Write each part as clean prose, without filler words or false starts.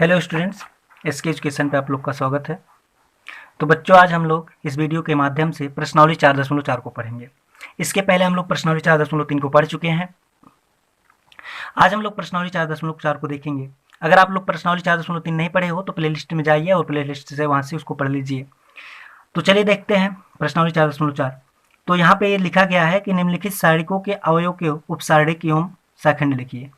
Hello students, SK education पे आप लोग का स्वागत है। तो बच्चों, आज हम लोग इस वीडियो के माध्यम से प्रश्नावली 4.4 को पढ़ेंगे। इसके पहले हम लोग प्रश्नावली 4.3 को पढ़ चुके हैं। आज हम लोग प्रश्नावली 4.4 को देखेंगे। अगर आप लोग प्रश्नावली 4.3 नहीं पढ़े हो तो प्लेलिस्ट में जाइए और प्लेलिस्ट से वहाँ से उसको पढ़ लीजिए। तो चलिए देखते हैं प्रश्नावली 4.4। तो यहाँ पे ये लिखा गया है कि निम्नलिखित सारणिकों के अवयव के उपसारणिक एवं शाखंड लिखिए।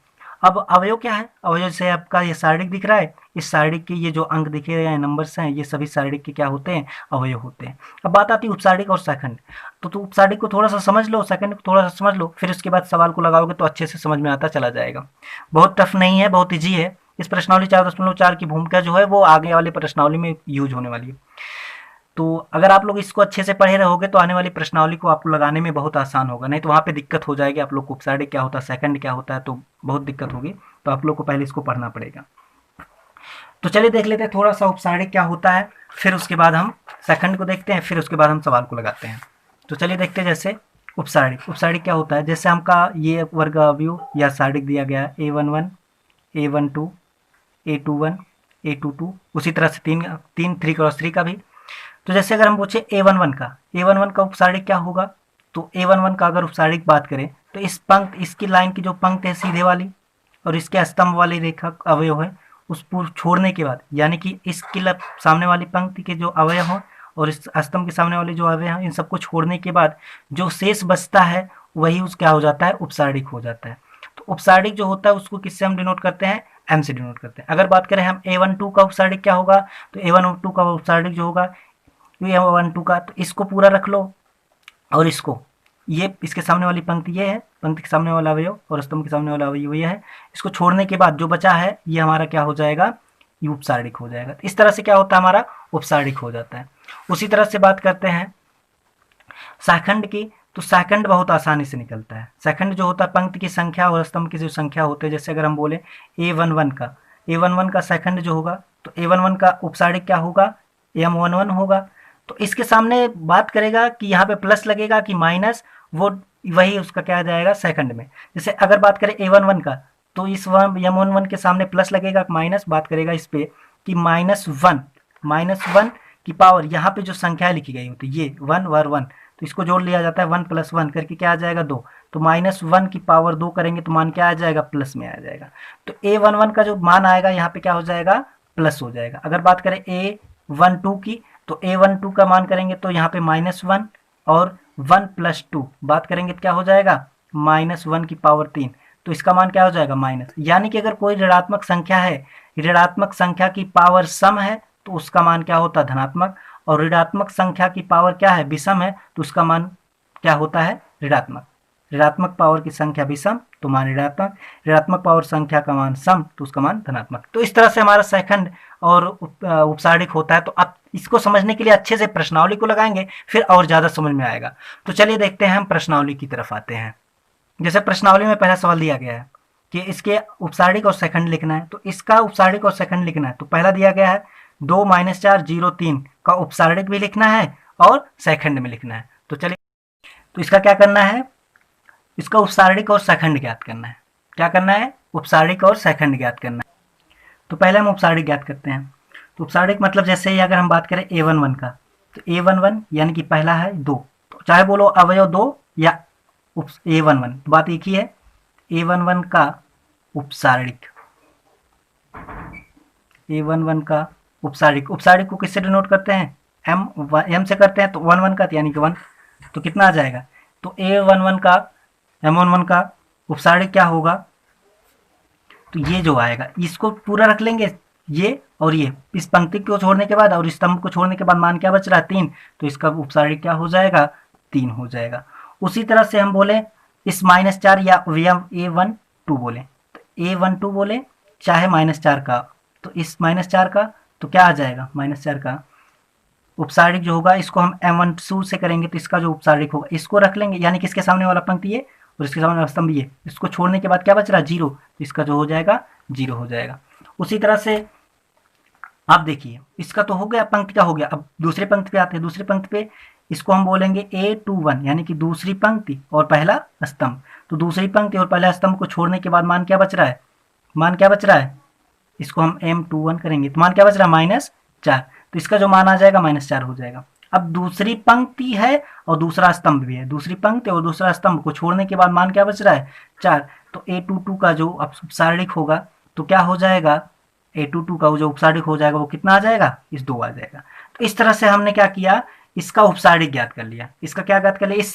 अब अवयव क्या है? अवयव से आपका ये सारणिक दिख रहा है, इस सारणिक के ये जो अंक दिखे रहे हैं, नंबर्स हैं, ये सभी सारणिक के क्या होते हैं? अवयव होते हैं। अब बात आती है उपसारणिक और शाखंड। तो उपसारणिक को थोड़ा सा समझ लो, शाखंड को थोड़ा सा समझ लो, फिर उसके बाद सवाल को लगाओगे तो अच्छे से समझ में आता चला जाएगा। बहुत टफ नहीं है, बहुत ईजी है। इस प्रश्नावली 4.4 की भूमिका जो है वो आगे वाले प्रश्नावली में यूज होने वाली है। तो अगर आप लोग इसको अच्छे से पढ़े रहोगे तो आने वाली प्रश्नावली को आपको लगाने में बहुत आसान होगा, नहीं तो वहाँ पे दिक्कत हो जाएगी। आप लोग को उपसारणिक क्या होता है, सेकंड क्या होता है, तो बहुत दिक्कत होगी। तो आप लोग को पहले इसको पढ़ना पड़ेगा। तो चलिए देख लेते हैं थोड़ा सा उपसारणिक क्या होता है, फिर उसके बाद हम सेकंड को देखते हैं, फिर उसके बाद हम सवाल को लगाते हैं। तो चलिए देखते हैं जैसे उपसारणिक क्या होता है। जैसे हमका ये वर्ग अवयव या सारणिक दिया गया है A11, A12, A21, A22, उसी तरह से तीन 3x3 का भी। तो जैसे अगर हम पूछे A11 का उपसारणिक क्या होगा, तो A11 का अगर उपसारणिक बात करें तो इसकी लाइन की जो पंक्ति है सीधे वाली और इसके स्तंभ वाली रेखा अवयव है, उस पूर्व छोड़ने के बाद, यानी कि इसकी सामने वाली पंक्ति के जो अवयव हो और इस स्तंभ के सामने वाले जो अवयव हैं, इन सबको छोड़ने के बाद जो शेष बचता है वही उस क्या हो जाता है? उपसारणिक हो जाता है। तो उपसारणिक जो होता है उसको किससे हम डिनोट करते हैं? एम से डिनोट करते हैं। अगर बात करें हम A12 का उपसारणिक क्या होगा, तो A12 का उपसारणिक जो होगा A12 का, तो इसको पूरा रख लो और इसको, ये इसके सामने वाली पंक्ति ये है, पंक्ति के सामने वाला अवयव और स्तंभ के सामने वाला अवयव ये है। इसको छोड़ने के बाद जो बचा है ये हमारा क्या हो जाएगा? ये उपसारणिक हो जाएगा। इस तरह से क्या होता है? हमारा उपसारणिक हो जाता है। उसी तरह से बात करते हैं शाखंड की, तो शाखंड बहुत आसानी से निकलता है। शाखंड जो होता है पंक्ति की संख्या और स्तंभ की जो संख्या होते हैं। जैसे अगर हम बोले A11 का शाखंड जो होगा, तो A11 का उपसारणिक क्या होगा? M11 होगा। तो इसके सामने बात करेगा कि यहाँ पे प्लस लगेगा कि माइनस, वो वही उसका क्या आ जाएगा? सेकंड में। जैसे अगर बात करें A11 का, तो इस M11 के सामने प्लस लगेगा, माइनस बात करेगा इस पे कि -1 की पावर, यहाँ पे जो संख्या लिखी गई होती है ये 1 और 1, तो इसको जोड़ लिया जाता है। 1 + 1 करके क्या आ जाएगा? 2। तो -1 की पावर 2 करेंगे तो मान क्या आ जाएगा? प्लस में आ जाएगा। तो A11 का जो मान आएगा यहाँ पे क्या हो जाएगा? प्लस हो जाएगा। अगर बात करें A12 की, तो A12 का मान करेंगे तो यहाँ पे -1 और 1 + 2 बात करेंगे तो क्या हो जाएगा? -1 की पावर 3। तो इसका मान क्या हो जाएगा? माइनस। यानी कि अगर कोई ऋणात्मक संख्या है, ऋणात्मक संख्या की पावर सम है, तो उसका मान क्या होता है? धनात्मक। और ऋणात्मक संख्या की पावर क्या है? विषम है, तो उसका मान क्या होता है? ऋणात्मक। ऋणात्मक पावर की संख्या विषम तो मान ऋणात्मक, ऋणात्मक पावर संख्या का मान सम तो उसका मान धनात्मक। तो इस तरह से हमारा शाखंड और उपसारणिक होता है। तो अब इसको समझने के लिए अच्छे से प्रश्नावली को लगाएंगे, फिर और ज़्यादा समझ में आएगा। तो चलिए देखते हैं, हम प्रश्नावली की तरफ आते हैं। जैसे प्रश्नावली में पहला सवाल दिया गया है कि इसके उपसारणिक और शाखंड लिखना है। तो इसका उपसारणिक और शाखंड लिखना है, तो पहला दिया गया है 2 - 4 0 3 का उपसारणिक भी लिखना है और शाखंड में लिखना है। तो चलिए, तो इसका क्या करना है? इसका उपसारणिक और शाखंड ज्ञात करना है। क्या करना है? उपसारणिक और शाखंड ज्ञात करना है। तो पहले हम उपसारणिक ज्ञात करते हैं। तो उपसारणिक मतलब जैसे ही अगर हम बात करें A11 का, तो A11 यानी कि पहला है 2, तो चाहे बोलो अवयव 2 या A11, तो बात एक ही है। A11 का उपसारणिक, A11 का उपसारणिक को किससे डिनोट करते हैं? M से करते हैं। तो 1 का यानी कि 1, तो कितना आ जाएगा? तो A11 का M11 का उपसारणिक क्या होगा? तो ये जो आएगा इसको पूरा रख लेंगे, ये और ये, इस पंक्ति को छोड़ने के बाद और इस स्तंभ को छोड़ने के बाद मान क्या बच रहा है? 3। तो इसका उपसारणिक क्या हो जाएगा? 3 हो जाएगा। उसी तरह से हम बोले इस -4 या A12 बोले, तो A12 बोले चाहे -4 का, तो इस -4 का तो क्या आ जाएगा? -4 का उपसारणिक जो होगा, इसको हम M12 से करेंगे तो इसका जो उपसारणिक होगा इसको रख लेंगे, यानी कि इसके सामने वाला पंक्ति ये और इसके सामने वाला स्तंभ ये, इसको छोड़ने के बाद क्या बच रहा है? 0। तो इसका जो हो जाएगा 0 हो जाएगा। उसी तरह से आप देखिए, इसका तो हो गया, पंक्ति का हो गया। अब दूसरे पंक्ति पे आते हैं। दूसरी पंक्ति पे इसको हम बोलेंगे A21, यानी कि दूसरी पंक्ति और पहला स्तंभ। तो दूसरी पंक्ति और पहला स्तंभ को छोड़ने के बाद मान क्या बच रहा है? मान क्या बच रहा है? इसको हम M21 करेंगे तो मान क्या बच रहा है -4, तो इसका जो मान आ जाएगा -4 हो जाएगा। अब दूसरी पंक्ति है और दूसरा स्तंभ भी है, दूसरी पंक्ति और दूसरा स्तंभ को छोड़ने के बाद मान क्या बच रहा है 4, तो A22 का जो अपसारणिक होगा तो क्या हो जाएगा, A22 का जो उपसारणिक हो जाएगा वो कितना आ जाएगा, इस 2 आ जाएगा। तो इस तरह से हमने क्या किया, इसका उपसारणिक ज्ञात कर लिया, इसका क्या ज्ञात कर लिया, इस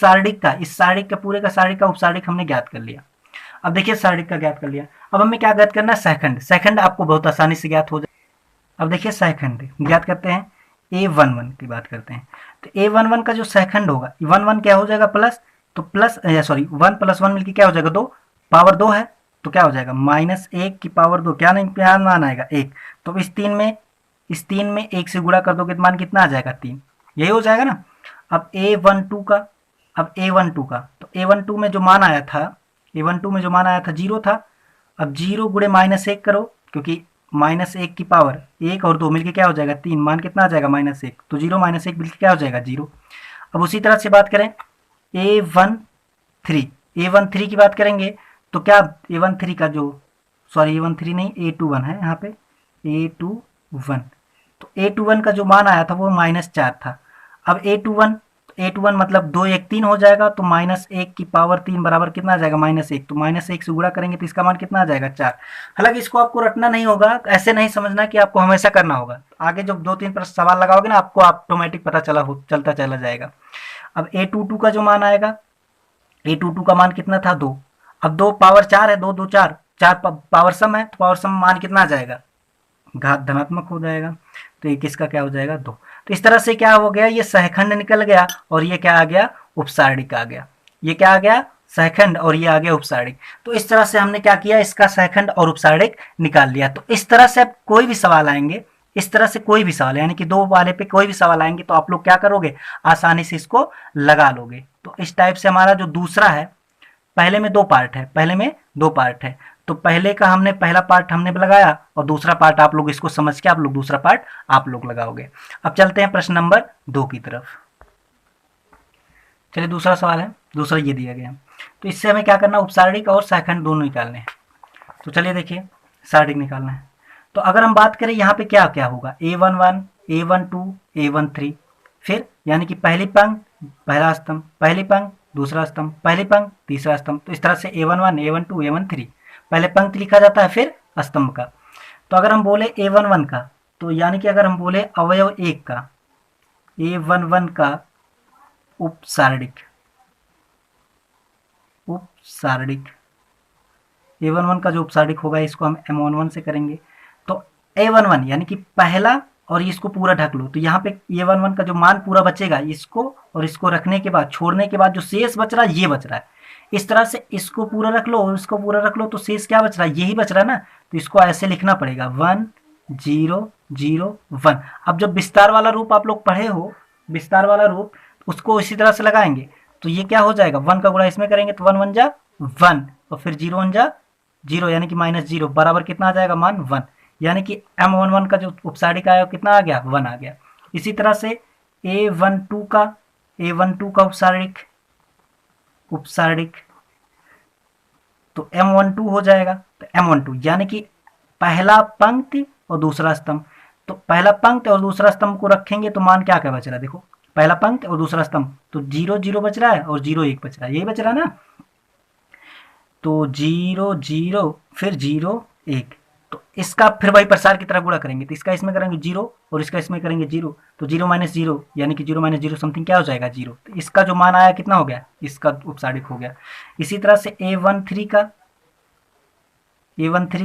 सारणिक का पूरे का सारणिक का उपसारणिक हमने ज्ञात कर लिया। अब देखिए सारणिक का ज्ञात कर लिया, अब हमें क्या ज्ञात करना है, सेकंड। सेकंड आपको बहुत आसानी से ज्ञात हो जाए। अब देखिए सेकंड ज्ञात करते हैं, A11 की बात करते हैं, तो A11 का जो सेकंड होगा, 11 क्या हो जाएगा प्लस, तो प्लस सॉरी 1 + 1 मिलकर क्या हो जाएगा 2, पावर 2 है तो क्या हो जाएगा -1 की पावर 2, क्या नहीं क्या मान आएगा 1, तो इस 3 में 1 से गुणा कर दोगे तो मान कितना आ जाएगा 3, यही हो जाएगा ना। अब A12 का, अब A12 का, तो A12 में जो मान आया था, A12 में जो मान आया था 0 था। अब 0 गुणे -1 करो, क्योंकि -1 की पावर 1 और 2 मिलके क्या हो जाएगा 3, मान कितना आ जाएगा -1, तो 0 -1 मिलके क्या हो जाएगा 0। अब उसी तरह से बात करें A13 की बात करेंगे तो क्या A13 का जो, सॉरी A13 नहीं A21 है यहाँ पे, A21, तो A21 का जो मान आया था वो -4 था। अब A21 मतलब 2 1 3 हो जाएगा, तो -1 की पावर 3 बराबर कितना आ जाएगा -1, तो -1 से गुणा करेंगे तो इसका मान कितना आ जाएगा 4। हालांकि इसको आपको रटना नहीं होगा, ऐसे नहीं समझना कि आपको हमेशा करना होगा, आगे जब 2-3 प्रश्न सवाल लगाओगे ना आपको ऑटोमेटिक पता चलता चला जाएगा। अब A22 का जो मान आएगा, A22 का मान कितना था 2, अब 2 पावर 4 है, 2 2 4, 4 पावर सम है, तो पावर सम मान कितना आ जाएगा, घात धनात्मक हो जाएगा, तो ये किसका क्या हो जाएगा 2। तो इस तरह से क्या हो गया, ये सहखंड निकल गया और ये क्या आ गया, उपसारणिक आ गया। ये क्या आ गया, सहखंड, और ये आ गया उपसारणिक। तो इस तरह से हमने क्या किया, इसका सहखंड और उपसारणिक निकाल लिया। तो इस तरह से अब कोई भी सवाल आएंगे, इस तरह से कोई भी सवाल, यानी कि 2 वाले पे कोई भी सवाल आएंगे तो आप लोग क्या करोगे, आसानी से इसको लगा लोगे। तो इस टाइप से हमारा जो दूसरा है, पहले में 2 पार्ट है, तो पहले का हमने पहला पार्ट हमने लगाया और दूसरा पार्ट आप लोग इसको समझ के आप लोग दूसरा पार्ट आप लोग लगाओगे। अब चलते हैं प्रश्न नंबर 2 की तरफ। चलिए दूसरा सवाल है, दूसरा ये दिया गया, तो इससे हमें क्या करना, उपसारणिक और सहखंड दोनों निकालने हैं। तो चलिए देखिए सारणिक निकालना है। तो अगर हम बात करें यहाँ पे क्या क्या होगा, A11 A12 A13, फिर यानी कि पहली पंक्ति पहला स्तंभ, पहली पंक्ति दूसरा स्तंभ, पहली पंक्ति तीसरा स्तंभ। तो इस तरह से A11 A12 A13 पहले पंक्ति लिखा जाता है फिर स्तंभ का। तो अगर हम बोले A11 का, तो यानी कि अगर हम बोले अवयव 1 का, A11 का उपसारणिक A11 का जो उपसारणिक होगा इसको हम M11 से करेंगे। तो A11 यानी कि पहला, और इसको पूरा ढक लो, तो यहाँ पे A11 का जो मान पूरा बचेगा, इसको और इसको रखने के बाद, छोड़ने के बाद जो शेष बच रहा है ये बच रहा है। इस तरह से इसको पूरा रख लो और इसको पूरा रख लो, तो शेष क्या बच रहा है, यही बच रहा है ना। तो इसको ऐसे लिखना पड़ेगा 1 0 0 1। अब जब विस्तार वाला रूप आप लोग पढ़े हो, विस्तार वाला रूप, उसको इसी तरह से लगाएंगे तो ये क्या हो जाएगा, 1 का गुणा इसमें करेंगे तो 1 1 जा 1, और फिर 0 1 जा 0, यानी कि -0 बराबर कितना आ जाएगा, मान 1। यानी कि M11 का जो उपसारणिक आया कितना आ गया, 1 आ गया। इसी तरह से A12 का उपसारणिक तो M12 हो जाएगा। तो M12 यानी कि पहला पंक्ति और दूसरा स्तंभ, तो पहला पंक्ति और दूसरा स्तंभ को रखेंगे तो मान क्या क्या बच रहा है, देखो पहला पंक्ति और दूसरा स्तंभ, तो 0 0 बच रहा है और 0 1 बच रहा है, यही बच रहा है ना। तो 0 0 फिर 0 1, तो इसका फिर वही प्रसार की तरह गुणा करेंगे, तो इसका इसमें करेंगे 0 और इसका इसमें करेंगे 0, तो 0 - 0 यानी कि 0 - 0 समथिंग क्या हो जाएगा 0। तो इसका जो मान आया कितना हो गया, इसका उपसारणिक हो गया। इसी तरह से A13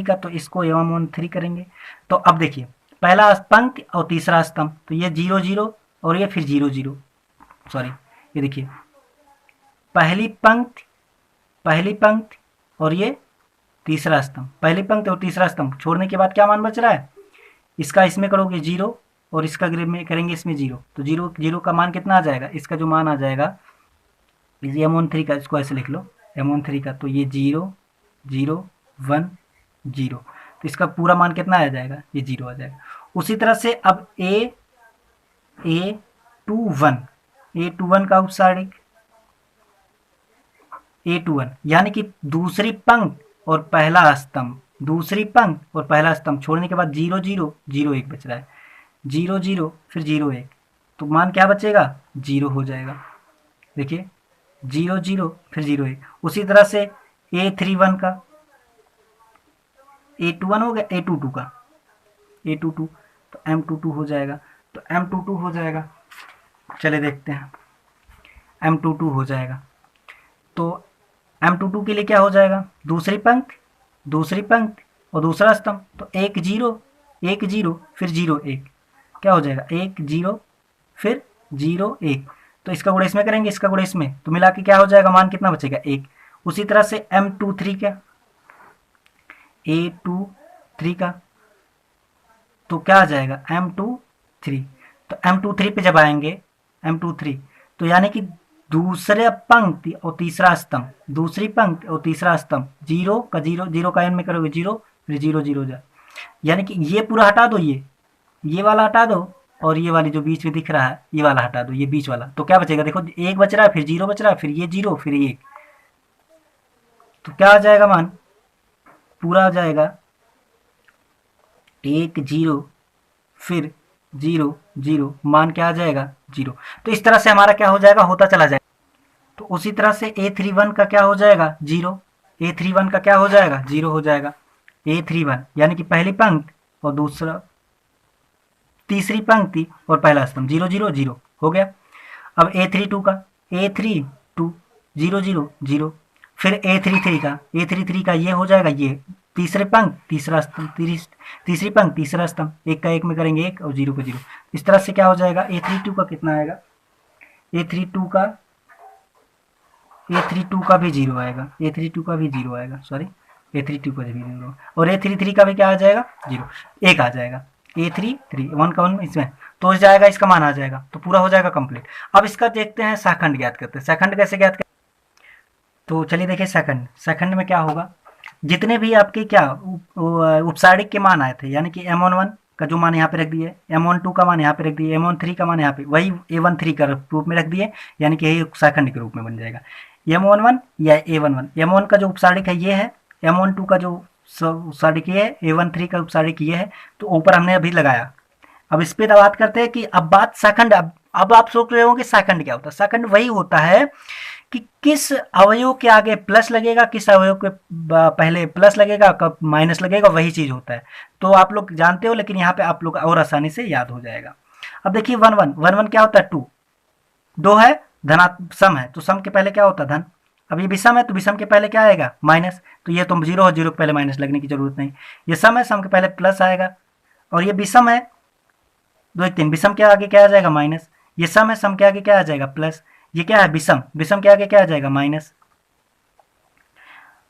का तो इसको A13 करेंगे। तो अब देखिए पहला पंक्ति और तीसरा स्तंभ, तो ये 0 0 और ये फिर 0 0, सॉरी ये देखिए पहली पंक्ति और ये तीसरा स्तंभ, पहली पंक्ति और तीसरा स्तंभ, छोड़ने के बाद क्या मान बच रहा है, इसका इसमें करोगे 0 और इसका में करेंगे इसमें 0, तो 0 0 का मान कितना आ जाएगा, इसका जो मान आ जाएगा M13 का, इसको ऐसे लिख लो M13 का, तो ये 0 0 1 0, तो इसका पूरा मान कितना आ जाएगा, ये 0 आ जाएगा। उसी तरह से अब A21 का उपसारणिक A21 यानी कि दूसरी पंक्ति और पहला स्तंभ, दूसरी पंक्ति और पहला स्तंभ छोड़ने के बाद 0 0 0 1 बच रहा है, 0 0 फिर 0 1, तो मान क्या बचेगा 0 हो जाएगा। देखिए 0 0 फिर 0 1। उसी तरह से A31 का, A21 हो गया, A22 का, A22 तो M22 हो जाएगा, तो M22 हो जाएगा। चले देखते हैं, M22 हो जाएगा। तो M22 के लिए क्या हो जाएगा, दूसरी पंक्ति और दूसरा स्तंभ, तो 1 0 1 0 फिर 0 1, क्या हो जाएगा 1 0 फिर 0 1। तो इसका गुणा इसमें करेंगे, इसका गुणा इसमें, तो मिला के क्या हो जाएगा, मान कितना बचेगा 1। उसी तरह से M23 का, A23 का, तो क्या आ जाएगा M23। तो M23 पे जब आएंगे, M23 तो यानी कि दूसरे पंक्ति और तीसरा स्तंभ, दूसरी पंक्ति और तीसरा स्तंभ, 0 का 0 0 का एन में करोगे 0 फिर 0 0 जाए, यानी कि ये पूरा हटा दो, ये वाला हटा दो, और ये वाली जो बीच में दिख रहा है ये वाला हटा दो, ये बीच वाला, तो क्या बचेगा, देखो 1 बच रहा है, फिर 0 बच रहा है, फिर ये 0 फिर 1, तो क्या आ जाएगा मान, पूरा आ जाएगा 1 0 फिर 0 0, मान क्या आ जाएगा 0। तो इस तरह से हमारा क्या हो जाएगा, होता चला जाएगा। तो उसी तरह से A31 का क्या हो जाएगा 0, A31 का क्या हो जाएगा 0 हो जाएगा। A31 यानी कि पहली पंक्ति और दूसरा तीसरी पंक्ति और पहला स्तंभ, 0 0 0 हो गया। अब A32 का, A32 0 0 0, फिर A33 का ये हो जाएगा, ये तीसरे पंक्ति तीसरा स्तंभ, तीसरी पंक्ति तीसरा स्तंभ, 1 का 1 में करेंगे 1 और 0 को 0। इस तरह से क्या हो जाएगा, A32 का कितना आएगा, A32 का भी 0 आएगा, A32 का भी 0 आएगा, सॉरी A32 का भी 0, और A33 का भी क्या आ जाएगा 0, 1 आ जाएगा। A33 1 का 1 इसमें तो हो जाएगा, इसका मान आ जाएगा, तो पूरा हो जाएगा कंप्लीट। अब इसका देखते हैं सेकंड ज्ञात करते हैं, सेकंड कैसे ज्ञात करते, तो चलिए देखिए सेकंड में क्या होगा, जितने भी आपके क्या उपसारिक के मान आए थे, यानी कि M11 का जो मान यहाँ पे रख दिए, M12 का मान यहाँ पे रख दिए, M13 का मान यहाँ पे वही A13 का रूप में रख दिए, यानी कि यही सेकंड के रूप में बन जाएगा M11 या A11। M1 का जो उपसारिक है ये है, M12 का जो उपसारिक ये है, A13 का उपसारिक ये है, तो ऊपर हमने अभी लगाया। अब इस पर बात करते हैं कि अब बात सेकंड, अब आप सोच रहे हो कि सेकंड क्या होता है, सेकंड वही होता है कि किस अवयव के आगे प्लस लगेगा, किस अवयव के पहले प्लस लगेगा, कब माइनस लगेगा, वही चीज होता है। तो आप लोग जानते हो, लेकिन यहाँ पे आप लोग और आसानी से याद हो जाएगा। अब देखिए 1 1 1 1 क्या होता है, 2 2 है, धनात्मक सम है, तो सम के पहले क्या होता है धन। अब ये विषम है तो विषम के पहले क्या आएगा माइनस, तो ये तो 0 है, 0 के पहले माइनस लगने की जरूरत नहीं। ये सम है, सम के पहले प्लस आएगा, और ये विषम है 2 1 3, विषम के आगे क्या आ जाएगा माइनस। ये सम है, सम के आगे क्या आ जाएगा प्लस। ये क्या है विषम, विषम के आगे क्या आ जाएगा माइनस।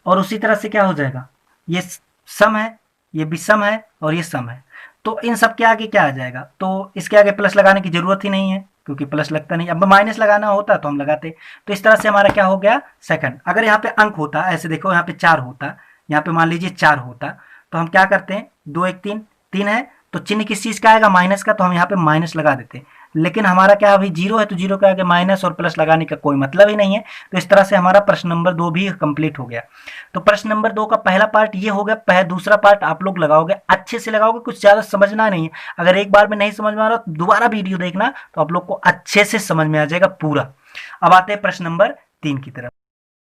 और उसी तरह से क्या हो जाएगा, ये सम है, ये विषम है और ये सम है, तो इन सब के आगे क्या आ जाएगा, तो इसके आगे प्लस लगाने की जरूरत ही नहीं है, क्योंकि प्लस लगता नहीं। अब माइनस लगाना होता तो हम लगाते। तो इस तरह से हमारा क्या हो गया सेकंड। अगर यहाँ पे अंक होता, ऐसे देखो यहाँ पे 4 होता, यहाँ पे मान लीजिए 4 होता, तो हम क्या करते हैं 2 1 3 3 है, तो चिन्ह किस चीज का आएगा माइनस का, तो हम यहाँ पे माइनस लगा देते हैं। लेकिन हमारा क्या अभी 0 है, तो 0 के आगे माइनस और प्लस लगाने का कोई मतलब ही नहीं है। तो इस तरह से हमारा प्रश्न नंबर 2 भी कंप्लीट हो गया। तो प्रश्न नंबर 2 का पहला पार्ट ये हो गया। दूसरा पार्ट आप लोग लगाओगे, अच्छे से लगाओगे, कुछ ज़्यादा समझना नहीं है। अगर एक बार में नहीं समझ में आ रहा तो दोबारा वीडियो देखना, तो आप लोग को अच्छे से समझ में आ जाएगा पूरा। अब आते हैं प्रश्न नंबर 3 की तरफ।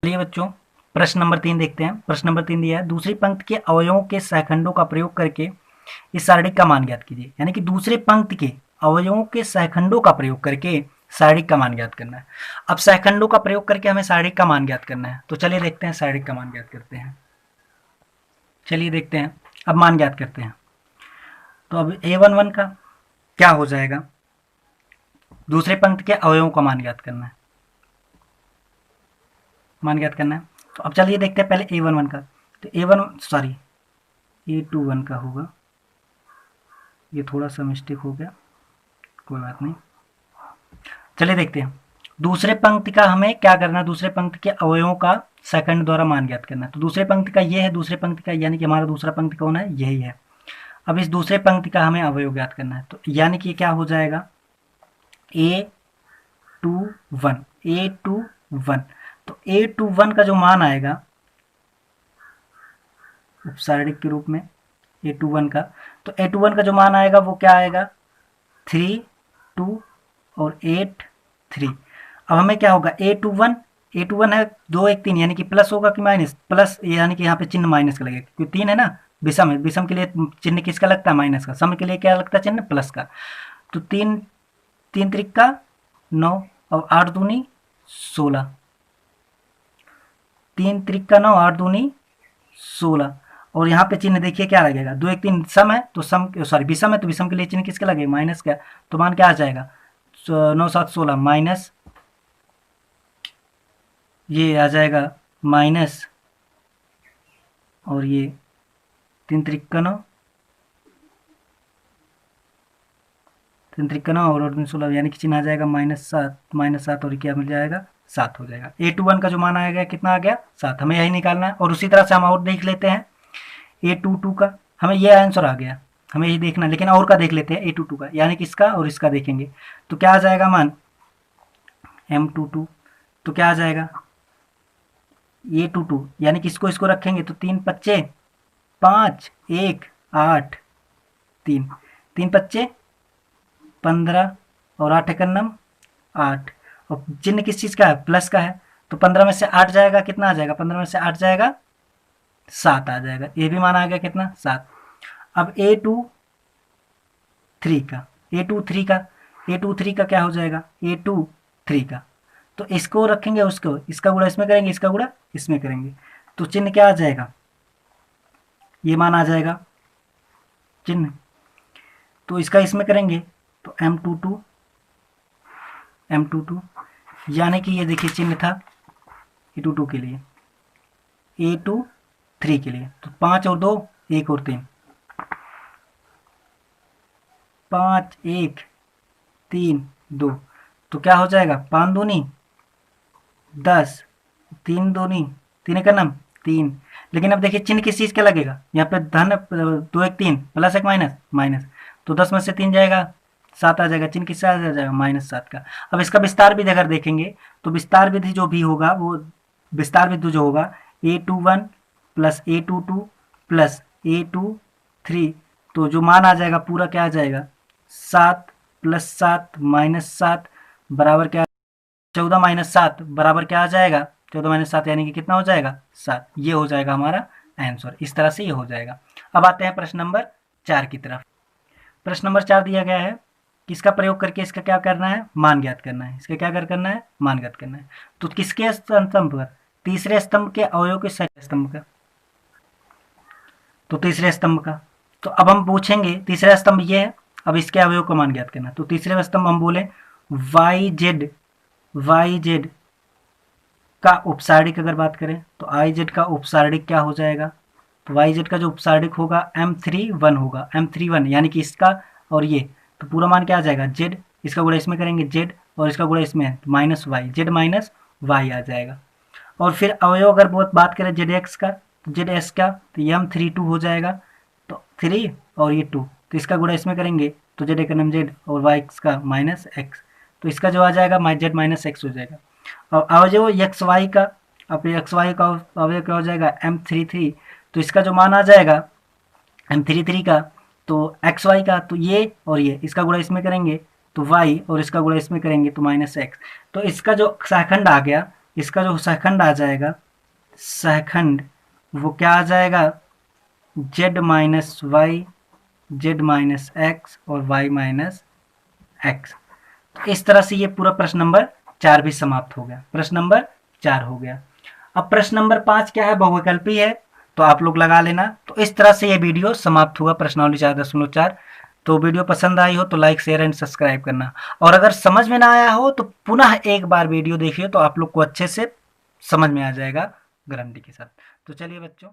चलिए बच्चों, प्रश्न नंबर 3 देखते हैं। प्रश्न नंबर 3 दिया है, दूसरी पंक्ति के अवयवों के सहखंडों का प्रयोग करके इस सारणिक का मान ज्ञात कीजिए। यानी कि दूसरे पंक्ति के अवयवों के सहखंडों का प्रयोग करके सारणिक का मान ज्ञात करना है। अब सहखंडों का प्रयोग करके हमें सारणिक का मान ज्ञात करना है, तो चलिए देखते हैं सारणिक का मान ज्ञात करते हैं। चलिए देखते हैं, अब मान ज्ञात करते हैं। तो अब A11 का क्या हो जाएगा, दूसरे पंक्ति के अवयवों का मान ज्ञात करना है, मान ज्ञात करना है। तो अब चलिए देखते हैं पहले A11 का। तो A21 का होगा, ये थोड़ा सा मिस्टेक हो गया, कोई बात नहीं। चलिए देखते हैं, दूसरे पंक्ति का हमें क्या करना है, दूसरे पंक्ति के अवयवों का सेकंड द्वारा मान ज्ञात करना है। तो दूसरे पंक्ति का ये है, दूसरे पंक्ति का यानी कि हमारा दूसरा पंक्ति कौन है, यही है। अब इस दूसरे पंक्ति का हमें अवयव ज्ञात करना है, तो यानी कि क्या हो जाएगा A21। तो A21 का जो मान आएगा उपसारणिक के रूप में A21 का। तो A21 का जो मान आएगा वो क्या आएगा, 3, 2 और 8, 3। अब हमें क्या होगा, A21 है 2 1 3, यानी कि प्लस होगा कि माइनस, प्लस, यानी कि यहाँ पे चिन्ह माइनस का लगेगा क्योंकि 3 है ना, विषम है, विषम के लिए चिन्ह किसका लगता है, माइनस का, सम के लिए क्या लगता है चिन्ह, प्लस का। तो 3 3 त्रिका 9 और 8 दूनी 16, 3 त्रिका 9, 8 दूनी 16। और यहाँ पे चिन्ह देखिए क्या लगेगा, 2 1 3 सम है तो सम, सॉरी विषम है तो विषम के लिए चिन्ह किसका लगेगा, माइनस का। तो मान क्या आ जाएगा, 9 7 16 माइनस, ये आ जाएगा माइनस, और ये 3 त्रिका 9, 3 त्रिका 9 और 3 16, यानी कि चिन्ह आ जाएगा -7 और क्या मिल जाएगा, 7 हो जाएगा। A21 का जो मान आएगा कितना आ गया, 7। हमें यही निकालना है। और उसी तरह से हम और देख लेते हैं A22 का, हमें ये आंसर आ गया, हमें यही देखना, लेकिन और का देख लेते हैं A22 का, यानी कि इसका और इसका देखेंगे तो क्या आ जाएगा मान, M22, तो क्या आ जाएगा A22, यानी कि इसको इसको रखेंगे तो 3 पच्चे 5 1 8 3, 3 पच्चे 15 और 8 एकन्नम 8, और चिन्ह किस चीज़ का है, प्लस का है। तो 15 में से 8 जाएगा, कितना आ जाएगा, 15 में से 8 जाएगा 7 आ जाएगा। ये भी मान आ गया कितना, 7। अब A23 का क्या हो जाएगा, A23 का, तो इसको रखेंगे, उसको इसका गुणा इसमें करेंगे, इसका गुणा इसमें करेंगे, तो चिन्ह क्या आ जाएगा, ये मान आ जाएगा चिन्ह। तो इसका इसमें करेंगे तो M22, यानी कि ये देखिए चिन्ह था A22 के लिए, A23 के लिए, तो 5 और 2 1 और 3, 5 1 3 2, तो क्या हो जाएगा, 5 दूनी 10, 3 दूनी 3 एकन्नम 3। लेकिन अब देखिए चिन्ह किस चीज़ का लगेगा, यहाँ पे धन 2 1 3 प्लस 1 माइनस माइनस, तो 10 में से 3 जाएगा 7 आ जाएगा, चिन्ह किससे आ जाएगा, -7 का। अब इसका विस्तार विधि अगर देखेंगे तो विस्तार विधि जो भी होगा, वो विस्तार विधि जो होगा A21 plus A22 plus A23, तो जो मान आ जाएगा पूरा क्या आ जाएगा, 7 + 7 -7 बराबर क्या, 14 - 7 बराबर क्या आ जाएगा, 14 - 7 यानी कि कितना हो जाएगा, 7। ये हो जाएगा हमारा आंसर, इस तरह से ये हो जाएगा। अब आते हैं प्रश्न नंबर 4 की तरफ। प्रश्न नंबर 4 दिया गया है कि इसका प्रयोग करके इसका क्या करना है, मान ज्ञात करना है। इसका क्या करना है, मान ज्ञात करना है। तो किसके स्तंभ पर, तीसरे स्तंभ के अवयव के स्तंभ का, तो तीसरे स्तंभ का। तो अब हम पूछेंगे तीसरा स्तंभ ये है, अब इसके अवयव का मान ज्ञात करना। तो तीसरे स्तंभ हम बोले YZ का उपसारणिक अगर बात करें तो IZ का उपसारणिक क्या हो जाएगा, तो YZ का जो उपसारणिक होगा M31 होगा, M31 यानी कि इसका और ये, तो पूरा मान क्या आ जाएगा, Z, इसका गुणा इसमें करेंगे Z और इसका गुणा इसमें है -Y, Z -Y आ जाएगा। और फिर अवयव अगर बहुत बात करें ZX का, ZS का, तो ये M32 हो जाएगा, तो 3 और ये 2, तो इसका गुणा इसमें करेंगे तो Z का नाम Z और Y का -X, तो इसका जो आ जाएगा Z -X हो जाएगा। और अवयव XY का, अब XY का अवयव क्या हो जाएगा, M33, तो इसका जो मान आ जाएगा M33 का, तो XY का, तो ये और ये, इसका गुणा इसमें करेंगे तो Y और इसका गुणा इसमें करेंगे तो -X, तो इसका जो सहखंड आ गया, इसका जो सहखंड आ जाएगा, सहखंड वो क्या आ जाएगा, Z -Y, Z -X और Y -X। तो इस तरह से ये पूरा प्रश्न नंबर 4 भी समाप्त हो गया, प्रश्न नंबर 4 हो गया। अब प्रश्न नंबर 5 क्या है, बहुविकल्पी है, तो आप लोग लगा लेना। तो इस तरह से ये वीडियो समाप्त हुआ, प्रश्नावली 4.4। तो वीडियो पसंद आई हो तो लाइक शेयर एंड सब्सक्राइब करना, और अगर समझ में ना आया हो तो पुनः एक बार वीडियो देखिए, तो आप लोग को अच्छे से समझ में आ जाएगा गारंटी के साथ। तो चलिए बच्चों।